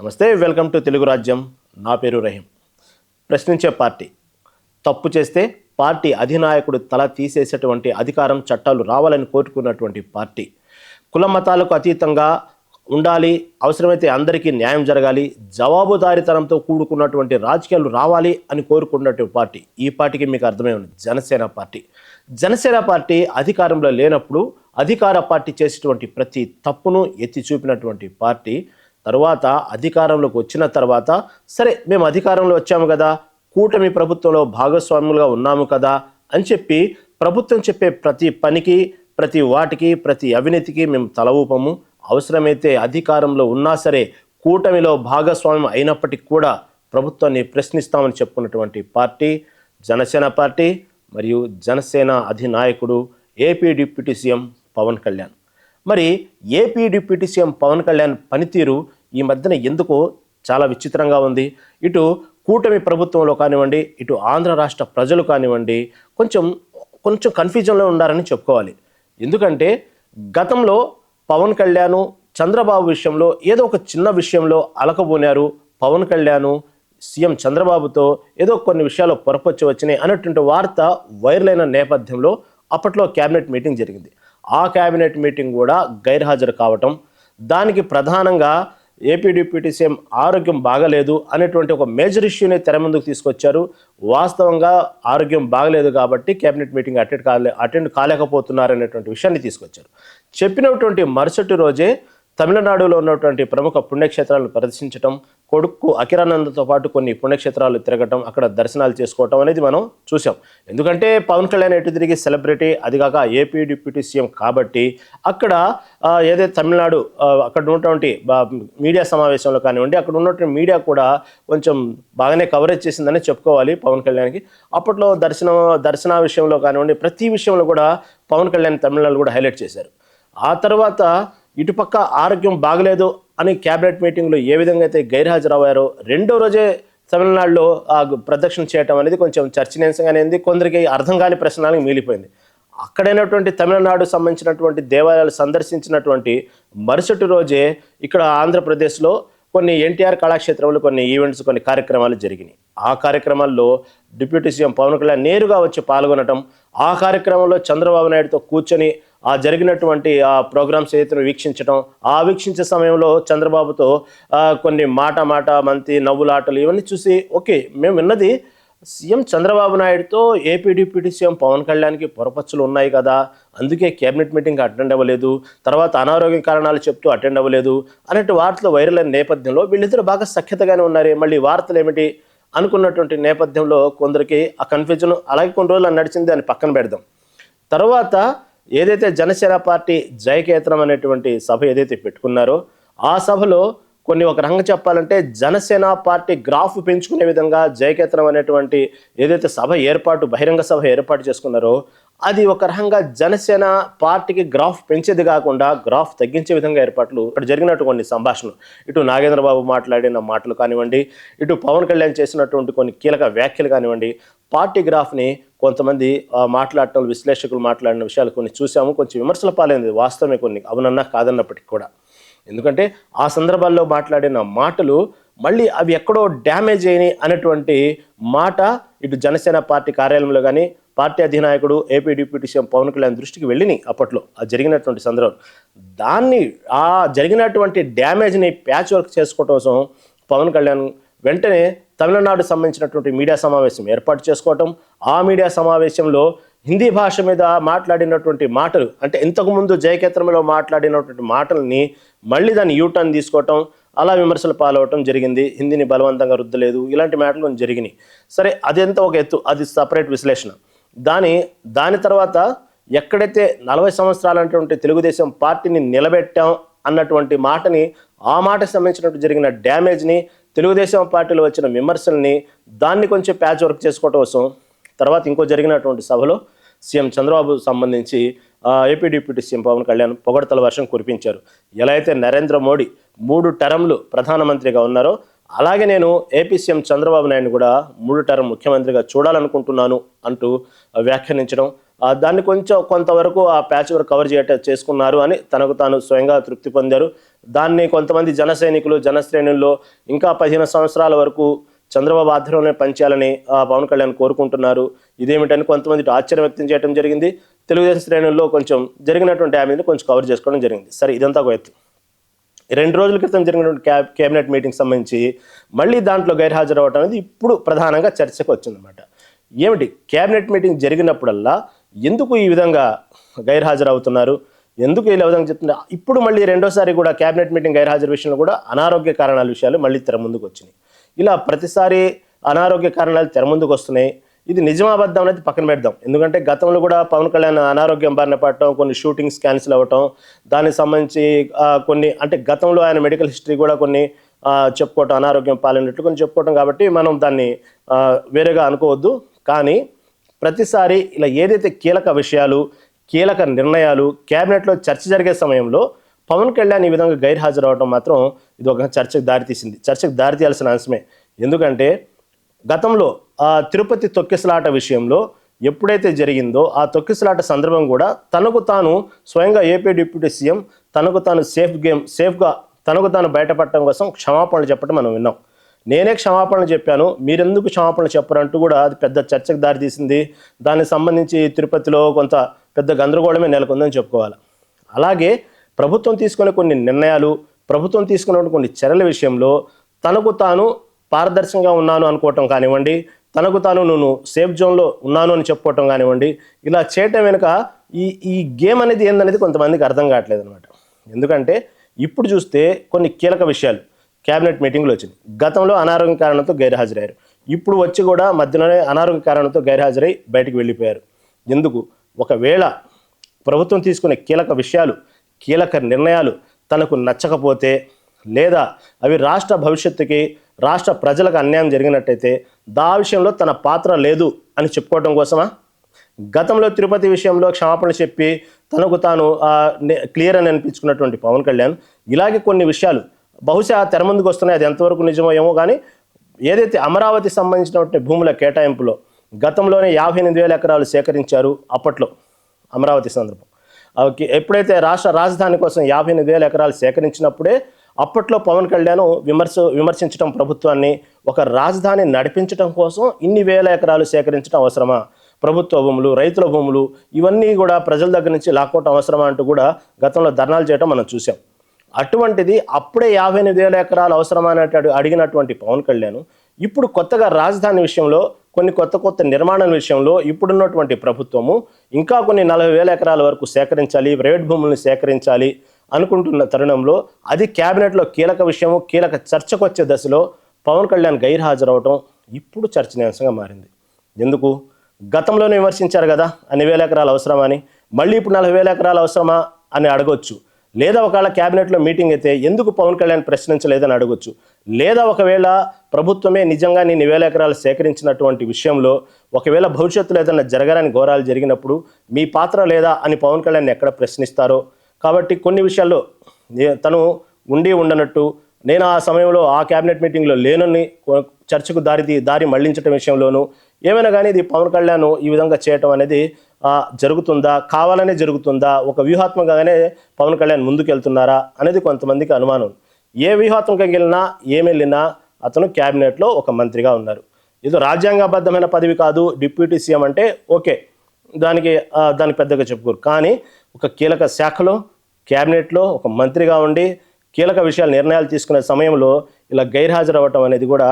నమస్తే, welcome to Telugu రాజ్యం. నా పేరు రహీం. ప్రశ్నించే పార్టీ తప్పు చేస్తే పార్టీ అధినాయకుడు తల తీసేసేటువంటి అధికారం, చట్టాలు రావాలని కోరుకున్నటువంటి పార్టీ. కుల మతాలకు అతీతంగా ఉండాలి, అవసరమైతే అందరికీ న్యాయం జరగాలి, జవాబుదారీతనంతో కూడుకున్నటువంటి రాజకీయాలు రావాలి అని కోరుకున్నటువంటి పార్టీ. ఈ పార్టీకి మీకు అర్థమై ఉంది, జనసేన పార్టీ. జనసేన పార్టీ అధికారంలో లేనప్పుడు అధికార పార్టీ చేసేటువంటి ప్రతి తప్పును ఎత్తి చూపినటువంటి పార్టీ. తర్వాత అధికారంలోకి వచ్చిన తర్వాత సరే మేము అధికారంలో వచ్చాము కదా, కూటమి ప్రభుత్వంలో భాగస్వాములుగా ఉన్నాము కదా అని చెప్పి ప్రభుత్వం చెప్పే ప్రతి పనికి, ప్రతి వాటికి, ప్రతి అవినీతికి మేము తల ఊపము. అవసరమైతే అధికారంలో ఉన్నా సరే కూటమిలో భాగస్వామ్యం అయినప్పటికీ కూడా ప్రభుత్వాన్ని ప్రశ్నిస్తామని చెప్పుకున్నటువంటి పార్టీ జనసేన పార్టీ. మరియు జనసేన అధినాయకుడు AP deputy CM Pawan Kalyan. మరి AP deputy CM Pawan Kalyan పనితీరు ఈ మధ్యన ఎందుకో చాలా విచిత్రంగా ఉంది. ఇటు కూటమి ప్రభుత్వంలో కానివ్వండి, ఇటు ఆంధ్ర రాష్ట్ర ప్రజలు కానివ్వండి, కొంచెం కన్ఫ్యూజన్లో ఉన్నారని చెప్పుకోవాలి. ఎందుకంటే గతంలో పవన్ కళ్యాణ్ చంద్రబాబు విషయంలో ఏదో ఒక చిన్న విషయంలో అలకబోనారు. పవన్ కళ్యాణ్ సీఎం చంద్రబాబుతో ఏదో కొన్ని విషయాలు పొరపొచ్చి వచ్చినాయి అన్నటువంటి వార్త వైరల్ అయిన నేపథ్యంలో అప్పట్లో క్యాబినెట్ మీటింగ్ జరిగింది. ఆ క్యాబినెట్ మీటింగ్ కూడా గైర్హాజరు కావటం, దానికి ప్రధానంగా ఏపీ డిప్యూటీ సీఎం ఆరోగ్యం బాగలేదు అనేటువంటి ఒక మేజర్ ఇష్యూని తెర ముందుకు తీసుకొచ్చారు. వాస్తవంగా ఆరోగ్యం బాగలేదు కాబట్టి క్యాబినెట్ మీటింగ్ అటెండ్ కాలేకపోతున్నారనేటువంటి విషయాన్ని తీసుకొచ్చారు. చెప్పినటువంటి మరుసటి రోజే తమిళనాడులో ఉన్నటువంటి ప్రముఖ పుణ్యక్షేత్రాలను ప్రదర్శించడం, కొడుకు అకిరానందతో పాటు కొన్ని పుణ్యక్షేత్రాలు తిరగటం, అక్కడ దర్శనాలు చేసుకోవటం అనేది మనం చూసాం. ఎందుకంటే పవన్ కళ్యాణ్ ఎటు తిరిగి సెలబ్రిటీ, అదిగాక ఏపీ డిప్యూటీ సీఎం కాబట్టి అక్కడ ఏదైతే తమిళనాడు అక్కడ ఉన్నటువంటి మీడియా సమావేశంలో కానివ్వండి, అక్కడ ఉన్నటువంటి మీడియా కూడా కొంచెం బాగానే కవరేజ్ చేసిందని చెప్పుకోవాలి పవన్ కళ్యాణ్కి. అప్పట్లో దర్శన విషయంలో కానివ్వండి, ప్రతి విషయంలో కూడా పవన్ కళ్యాణ్ తమిళనాడు కూడా హైలైట్ చేశారు. ఆ తర్వాత ఇటుపక్క ఆరోగ్యం బాగలేదు అని క్యాబినెట్ మీటింగ్లో ఏ విధంగా అయితే గైర్హాజరయ్యారో రెండో రోజే తమిళనాడులో ప్రదక్షిణ చేయటం అనేది కొంచెం చర్చనీయాంశంగానే కొందరికి అర్థం కాని ప్రశ్నలకు మిగిలిపోయింది. అక్కడైనటువంటి తమిళనాడు సంబంధించినటువంటి దేవాలయాలు సందర్శించినటువంటి మరుసటి రోజే ఇక్కడ ఆంధ్రప్రదేశ్లో కొన్ని ఎన్టీఆర్ కళాక్షేత్రంలో కొన్ని ఈవెంట్స్, కొన్ని కార్యక్రమాలు జరిగినాయి. ఆ కార్యక్రమాల్లో డిప్యూటీ సీఎం పవన్ కళ్యాణ్ నేరుగా వచ్చి పాల్గొనడం, ఆ కార్యక్రమంలో చంద్రబాబు నాయుడుతో కూర్చొని ఆ జరిగినటువంటి ఆ ప్రోగ్రామ్స్ ఏదైతే వీక్షించడం, ఆ వీక్షించే సమయంలో చంద్రబాబుతో కొన్ని మాట మంతి నవ్వులాటలు ఇవన్నీ చూసి ఓకే, మేము విన్నది సీఎం చంద్రబాబు నాయుడుతో ఏపీ డిప్యూటీ సీఎం పవన్ కళ్యాణ్కి పొరపచ్చులు ఉన్నాయి కదా, అందుకే క్యాబినెట్ మీటింగ్కి అటెండ్ అవ్వలేదు, తర్వాత అనారోగ్య కారణాలు చెప్తూ అటెండ్ అవ్వలేదు అనేటి వార్తలు వైరల్ అయిన నేపథ్యంలో వీళ్ళిద్దరూ బాగా సఖ్యతగానే ఉన్నారు, మళ్ళీ వార్తలు ఏమిటి అనుకున్నటువంటి నేపథ్యంలో కొందరికి ఆ కన్ఫ్యూజన్ అలాగే కొన్ని రోజులు నడిచింది, అని పక్కన పెడదాం. తర్వాత ఏదైతే జనసేన పార్టీ జయకేతనం అనేటువంటి సభ ఏదైతే పెట్టుకున్నారో ఆ సభలో కొన్ని ఒక రకంగా చెప్పాలంటే జనసేన పార్టీ గ్రాఫ్ పెంచుకునే విధంగా జయకేతనం అనేటువంటి ఏదైతే బహిరంగ సభ ఏర్పాటు చేసుకున్నారో అది ఒక రకంగా జనసేన పార్టీకి గ్రాఫ్ పెంచేది కాకుండా గ్రాఫ్ తగ్గించే విధంగా ఏర్పాట్లు ఇక్కడ జరిగినట్టు కొన్ని సంభాషణలు, ఇటు నాగేంద్రబాబు మాట్లాడిన మాటలు కానివ్వండి, ఇటు పవన్ కళ్యాణ్ చేసినటువంటి కొన్ని కీలక వ్యాఖ్యలు కానివ్వండి, పార్టీ గ్రాఫ్ని కొంతమంది మాట్లాడటం, విశ్లేషకులు మాట్లాడిన విషయాలు కొన్ని చూసాము. కొంచెం విమర్శల పాలైంది వాస్తవమే, కొన్ని అవునన్నా కాదన్నప్పటికీ కూడా. ఎందుకంటే ఆ సందర్భాల్లో మాట్లాడిన మాటలు మళ్ళీ అవి ఎక్కడో డ్యామేజ్ అయినాయి అనేటువంటి మాట ఇటు జనసేన పార్టీ కార్యాలయంలో కానీ పార్టీ అధినాయకుడు AP deputy CM Pawan Kalyan దృష్టికి వెళ్ళినాయి. అప్పట్లో ఆ జరిగినటువంటి సందర్భం, దాన్ని ఆ జరిగినటువంటి డ్యామేజ్ని ప్యాచ్ వర్క్ చేసుకోవటం కోసం పవన్ కళ్యాణ్ వెంటనే తమిళనాడు సంబంధించినటువంటి మీడియా సమావేశం ఏర్పాటు చేసుకోవటం, ఆ మీడియా సమావేశంలో హిందీ భాష మీద మాట్లాడినటువంటి మాటలు, అంటే ఇంతకుముందు జయకేతనంలో మాట్లాడినటువంటి మాటల్ని మళ్ళీ దాన్ని యూటర్న్ తీసుకోవటం, అలా విమర్శలు పాలవటం జరిగింది. హిందీని బలవంతంగా రుద్దలేదు, ఇలాంటి మాటలు జరిగినాయి. సరే, అదెంత ఒక ఎత్తు, అది సపరేట్ విశ్లేషణ. దాని తర్వాత ఎక్కడైతే 40 సంవత్సరాలైనటువంటి తెలుగుదేశం పార్టీని నిలబెట్టాం అన్నటువంటి మాటని, ఆ మాటకు సంబంధించినట్టు జరిగిన డ్యామేజ్ని, తెలుగుదేశం పార్టీలో వచ్చిన విమర్శల్ని, దాన్ని కొంచెం ప్యాచ్ వర్క్ చేసుకోవటం కోసం తర్వాత ఇంకో జరిగినటువంటి సభలో సీఎం చంద్రబాబు సంబంధించి AP deputy CM Pawan Kalyan పొగడ్తల వర్షం కురిపించారు. ఎలా అయితే నరేంద్ర మోడీ 3 టర్మ్లు ప్రధానమంత్రిగా ఉన్నారో అలాగే నేను ఏపీ సీఎం చంద్రబాబు నాయుడు కూడా 3 టర్మ్ ముఖ్యమంత్రిగా చూడాలనుకుంటున్నాను అంటూ వ్యాఖ్యానించడం, దాన్ని కొంతవరకు ఆ ప్యాచ్ వర్క్ కవర్ చేసుకున్నారు అని తనకు తాను స్వయంగా తృప్తి పొందారు. దాన్ని కొంతమంది జన సైనికులు, జనశ్రేణుల్లో ఇంకా 15 సంవత్సరాల వరకు చంద్రబాబు ఆధ్వర్యంలో పనిచేయాలని పవన్ కళ్యాణ్ కోరుకుంటున్నారు. ఇదేమిటని కొంతమంది ఆశ్చర్యం వ్యక్తం చేయడం జరిగింది. తెలుగుదేశం శ్రేణుల్లో కొంచెం జరిగినటువంటి డ్యామేజ్ని కొంచెం కవర్ చేసుకోవడం జరిగింది. సరే, ఇదంతా ఒక ఎత్తు. 2 రోజుల క్రితం జరిగినటువంటి కేబినెట్ మీటింగ్ సంబంధించి మళ్ళీ దాంట్లో గైర్హాజరు అవ్వడం అనేది ఇప్పుడు ప్రధానంగా చర్చకు వచ్చిందన్నమాట. ఏమిటి కేబినెట్ మీటింగ్ జరిగినప్పుడల్లా ఎందుకు ఈ విధంగా గైర్హాజరు అవుతున్నారు, ఎందుకు ఇలా విధంగా చెప్తున్నారు? ఇప్పుడు మళ్ళీ రెండోసారి కూడా కేబినెట్ మీటింగ్ గైర్హాజరు విషయంలో కూడా అనారోగ్య కారణాల విషయాలు మళ్ళీ తెర ముందుకు వచ్చినాయి. ఇలా ప్రతిసారి అనారోగ్య కారణాలు తెర ముందుకు వస్తున్నాయి. ఇది నిజమాబద్ధం అనేది పక్కన పెడదాం. ఎందుకంటే గతంలో కూడా పవన్ కళ్యాణ్ అనారోగ్యం బారిన పడటం, కొన్ని షూటింగ్స్ క్యాన్సిల్ అవ్వటం, దానికి సంబంధించి కొన్ని అంటే గతంలో ఆయన మెడికల్ హిస్టరీ కూడా కొన్ని చెప్పుకోవటం, అనారోగ్యం పాలైనట్లు కొన్ని చెప్పుకోవటం, కాబట్టి మనం దాన్ని వేరేగా అనుకోవద్దు. కానీ ప్రతిసారి ఇలా ఏదైతే కీలక విషయాలు, కీలక నిర్ణయాలు క్యాబినెట్లో చర్చ జరిగే సమయంలో పవన్ కళ్యాణ్ ఈ విధంగా గైర్హాజరు అవ్వడం మాత్రం ఇది ఒక చర్చకు దారితీసింది. చర్చకు దారితీయాల్సిన అంశమే. ఎందుకంటే గతంలో తిరుపతి తొక్కిసలాట విషయంలో ఎప్పుడైతే జరిగిందో ఆ తొక్కిసలాట సందర్భం కూడా తనకు తాను స్వయంగా ఏపీ డిప్యూటీ సీఎం తనకు తాను సేఫ్గా తనకు తాను బయటపడటం కోసం క్షమాపణలు చెప్పడం మనం విన్నాం. నేనే క్షమాపణలు చెప్పాను, మీరెందుకు క్షమాపణలు చెప్పరంటూ కూడా అది పెద్ద చర్చకు దారితీసింది. దానికి సంబంధించి తిరుపతిలో కొంత పెద్ద గందరగోళమే నెలకొందని చెప్పుకోవాలి. అలాగే ప్రభుత్వం తీసుకునే కొన్ని నిర్ణయాలు, ప్రభుత్వం తీసుకున్న కొన్ని చర్యల విషయంలో తనకు తాను పారదర్శకంగా ఉన్నాను అనుకోవటం కానివ్వండి, తనకు తాను నేను సేఫ్ జోన్లో ఉన్నాను అని చెప్పుకోవటం కానివ్వండి, ఇలా చేయటం వెనుక ఈ గేమ్ అనేది ఏందనేది కొంతమందికి అర్థం కావట్లేదు అనమాట. ఎందుకంటే ఇప్పుడు చూస్తే కొన్ని కీలక విషయాలు క్యాబినెట్ మీటింగ్లో వచ్చింది. గతంలో అనారోగ్య కారణంతో గైర్హాజరయ్యారు, ఇప్పుడు వచ్చి కూడా మధ్యలోనే అనారోగ్య కారణంతో గైర్హాజరై బయటికి వెళ్ళిపోయారు. ఎందుకు? ఒకవేళ ప్రభుత్వం తీసుకునే కీలక విషయాలు, కీలక నిర్ణయాలు తనకు నచ్చకపోతే, లేదా అవి రాష్ట్ర భవిష్యత్తుకి, రాష్ట్ర ప్రజలకు అన్యాయం జరిగినట్టయితే దా విషయంలో తన పాత్ర లేదు అని చెప్పుకోవడం కోసమా? గతంలో తిరుపతి విషయంలో క్షమాపణ చెప్పి తనకు తాను క్లియర్ అని అనిపించుకున్నటువంటి పవన్ కళ్యాణ్ ఇలాగే కొన్ని విషయాలు బహుశా తెర ముందుకు వస్తున్నాయి. అది ఎంతవరకు నిజమో ఏమో కానీ, ఏదైతే అమరావతి సంబంధించినటువంటి భూముల కేటాయింపులో గతంలోనే 58,000 ఎకరాలు సేకరించారు. అప్పట్లో అమరావతి సందర్భం ఎప్పుడైతే రాష్ట్ర రాజధాని కోసం 58,000 ఎకరాలు సేకరించినప్పుడే అప్పట్లో పవన్ కళ్యాణ్ విమర్శించడం ప్రభుత్వాన్ని, ఒక రాజధాని నడిపించడం కోసం ఇన్ని వేల ఎకరాలు సేకరించడం అవసరమా, ప్రభుత్వ భూములు, రైతుల భూములు ఇవన్నీ కూడా ప్రజల దగ్గర నుంచి లాక్కోవటం అవసరమా అంటూ కూడా గతంలో ధర్నాలు చేయడం మనం చూసాం. అటువంటిది అప్పుడే 58,000 ఎకరాలు అవసరమా అని అడిగినటువంటి పవన్ కళ్యాణ్ ఇప్పుడు కొత్తగా రాజధాని విషయంలో, కొన్ని కొత్త నిర్మాణాల విషయంలో ఇప్పుడున్నటువంటి ప్రభుత్వము ఇంకా కొన్ని 40,000 ఎకరాల వరకు సేకరించాలి, ప్రైవేట్ భూములను సేకరించాలి అనుకుంటున్న తరుణంలో అది క్యాబినెట్లో కీలక విషయము, కీలక చర్చకు వచ్చే దశలో పవన్ కళ్యాణ్ గైర్హాజరవటం ఇప్పుడు చర్చనీయాంశంగా మారింది. ఎందుకు? గతంలోనే విమర్శించారు కదా అన్ని వేల ఎకరాలు అవసరమా అని, మళ్ళీ ఇప్పుడు 40,000 ఎకరాలు అవసరమా అని అడగొచ్చు. లేదా ఒకవేళ క్యాబినెట్లో మీటింగ్ అయితే ఎందుకు పవన్ కళ్యాణ్ ప్రశ్నించలేదని అడగొచ్చు. లేదా ఒకవేళ ప్రభుత్వమే నిజంగా నేను 1,000 ఎకరాలు సేకరించినటువంటి విషయంలో ఒకవేళ భవిష్యత్తులో ఏదైనా జరగాలని ఘోరాలు జరిగినప్పుడు మీ పాత్ర లేదా అని పవన్ కళ్యాణ్ ఎక్కడ ప్రశ్నిస్తారో. కాబట్టి కొన్ని విషయాల్లో తను ఉండనట్టు, నేను ఆ సమయంలో ఆ క్యాబినెట్ మీటింగ్లో లేనని చర్చకు దారి మళ్లించడం విషయంలోనూ ఏమైనా కానీ ఇది పవన్ కళ్యాణ్ ఈ విధంగా చేయటం అనేది జరుగుతుందా, కావాలనే జరుగుతుందా, ఒక వ్యూహాత్మకంగానే పవన్ కళ్యాణ్ ముందుకెళ్తున్నారా అనేది కొంతమందికి అనుమానం. ఏ వ్యూహాత్మకంగా వెళ్ళినా ఏమెళ్ళినా అతను క్యాబినెట్లో ఒక మంత్రిగా ఉన్నారు. ఇది రాజ్యాంగబద్ధమైన పదవి కాదు, డిప్యూటీ సీఎం అంటే ఓకే, దానికి పెద్దగా చెప్పుకోరు. కానీ ఒక కీలక శాఖలో క్యాబినెట్లో ఒక మంత్రిగా ఉండి కీలక విషయాలు నిర్ణయాలు తీసుకునే సమయంలో ఇలా గైర్హాజరు అవ్వటం అనేది కూడా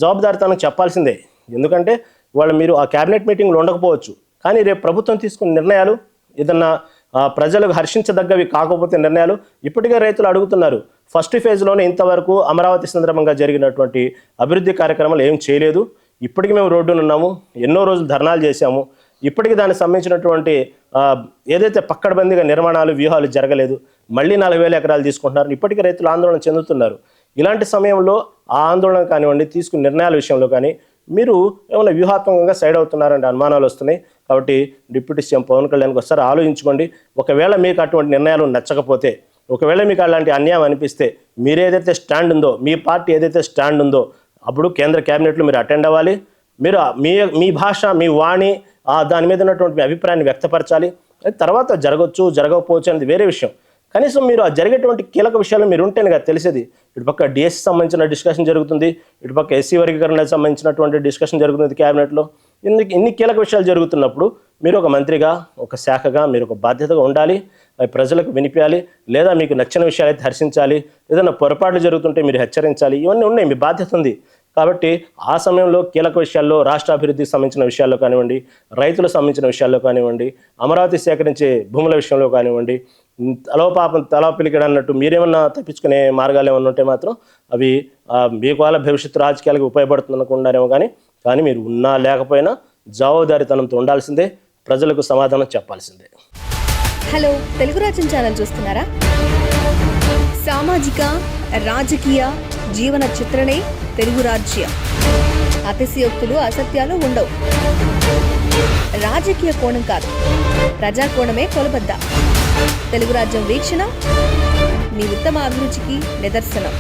జవాబుదారితనం చెప్పాల్సిందే. ఎందుకంటే మీరు ఆ క్యాబినెట్ మీటింగ్లో ఉండకపోవచ్చు, కానీ రేపు ప్రభుత్వం తీసుకున్న నిర్ణయాలు ఏదన్నా ప్రజలకు హర్షించదగ్గవి కాకపోతే నిర్ణయాలు ఇప్పటికే రైతులు అడుగుతున్నారు. ఫస్ట్ ఫేజ్లోనే ఇంతవరకు అమరావతి సందర్భంగా జరిగినటువంటి అభివృద్ధి కార్యక్రమాలు ఏం చేయలేదు. ఇప్పటికీ మేము రోడ్డున ఉన్నాము, ఎన్నో రోజులు ధర్నాలు చేశాము, ఇప్పటికీ దానికి సంబంధించినటువంటి ఏదైతే పక్కడబందీగా నిర్మాణాలు, వ్యూహాలు జరగలేదు. మళ్ళీ 40,000 ఎకరాలు తీసుకుంటున్నారు. ఇప్పటికీ రైతులు ఆందోళన చెందుతున్నారు. ఇలాంటి సమయంలో ఆ ఆందోళన కానివ్వండి, తీసుకున్న నిర్ణయాల విషయంలో కానీ మీరు ఏమైనా వ్యూహాత్మకంగా సైడ్ అవుతున్నారంటే అనుమానాలు వస్తున్నాయి. కాబట్టి డిప్యూటీ సీఎం పవన్ కళ్యాణ్కి ఒకసారి ఆలోచించుకోండి. ఒకవేళ మీకు అటువంటి నిర్ణయాలు నచ్చకపోతే, ఒకవేళ మీకు అలాంటి అన్యాయం అనిపిస్తే, మీరేదైతే స్టాండ్ ఉందో, మీ పార్టీ ఏదైతే స్టాండ్ ఉందో అప్పుడు కేంద్ర క్యాబినెట్లో మీరు అటెండ్ అవ్వాలి. మీరు మీ భాష, మీ వాణి దాని మీద ఉన్నటువంటి మీ అభిప్రాయాన్ని వ్యక్తపరచాలి. తర్వాత జరగవచ్చు జరగకపోవచ్చు అనేది వేరే విషయం. కనీసం మీరు ఆ జరిగేటువంటి కీలక విషయాలు మీరు ఉంటేనే కదా తెలిసేది. ఇటుపక్క డిఎస్సి సంబంధించిన డిస్కషన్ జరుగుతుంది, ఇటుపక్క ఎస్సీ వర్గీకరణకు సంబంధించినటువంటి డిస్కషన్ జరుగుతుంది క్యాబినెట్లో. ఇన్ని కీలక విషయాలు జరుగుతున్నప్పుడు మీరు ఒక మంత్రిగా, ఒక శాఖగా మీరు ఒక బాధ్యతగా ఉండాలి, ప్రజలకు వినిపించాలి, లేదా మీకు నచ్చిన విషయాలు అయితే హర్షించాలి, ఏదైనా పొరపాట్లు జరుగుతుంటే మీరు హెచ్చరించాలి. ఇవన్నీ ఉన్నాయి, మీ బాధ్యత ఉంది. కాబట్టి ఆ సమయంలో కీలక విషయాల్లో, రాష్ట్ర అభివృద్ధికి సంబంధించిన విషయాల్లో కానివ్వండి, రైతులకు సంబంధించిన విషయాల్లో కానివ్వండి, అమరావతి సేకరించే భూముల విషయంలో కానివ్వండి, తలోపాపం తలా పిలికడు అన్నట్టు మీరేమన్నా తప్పించుకునే మార్గాలు ఏమన్నా ఉంటే మాత్రం అవి మీకు వాళ్ళ భవిష్యత్తు రాజకీయాలకు ఉపయోగపడుతుంది అనుకుంటారేమో. కానీ మీరు ఉన్నా లేకపోయినా జవాబుదారీతనంతో ఉండాల్సిందే, ప్రజలకు సమాధానం చెప్పాల్సిందే. హలో, తెలుగు రాజ్యం ఛానల్ చూస్తున్నారా? సామాజిక, రాజకీయ, జీవన చిత్రణే తెలుగు రాజ్యం. అతిశయోక్తులు, అసత్యాలు ఉండవు. రాజకీయ కోణం కాదు, ప్రజా కోణమే కొలబద్ద. తెలుగు రాజ్యం వీక్షణ మీ ఉత్తమ అభిరుచికి నిదర్శనం.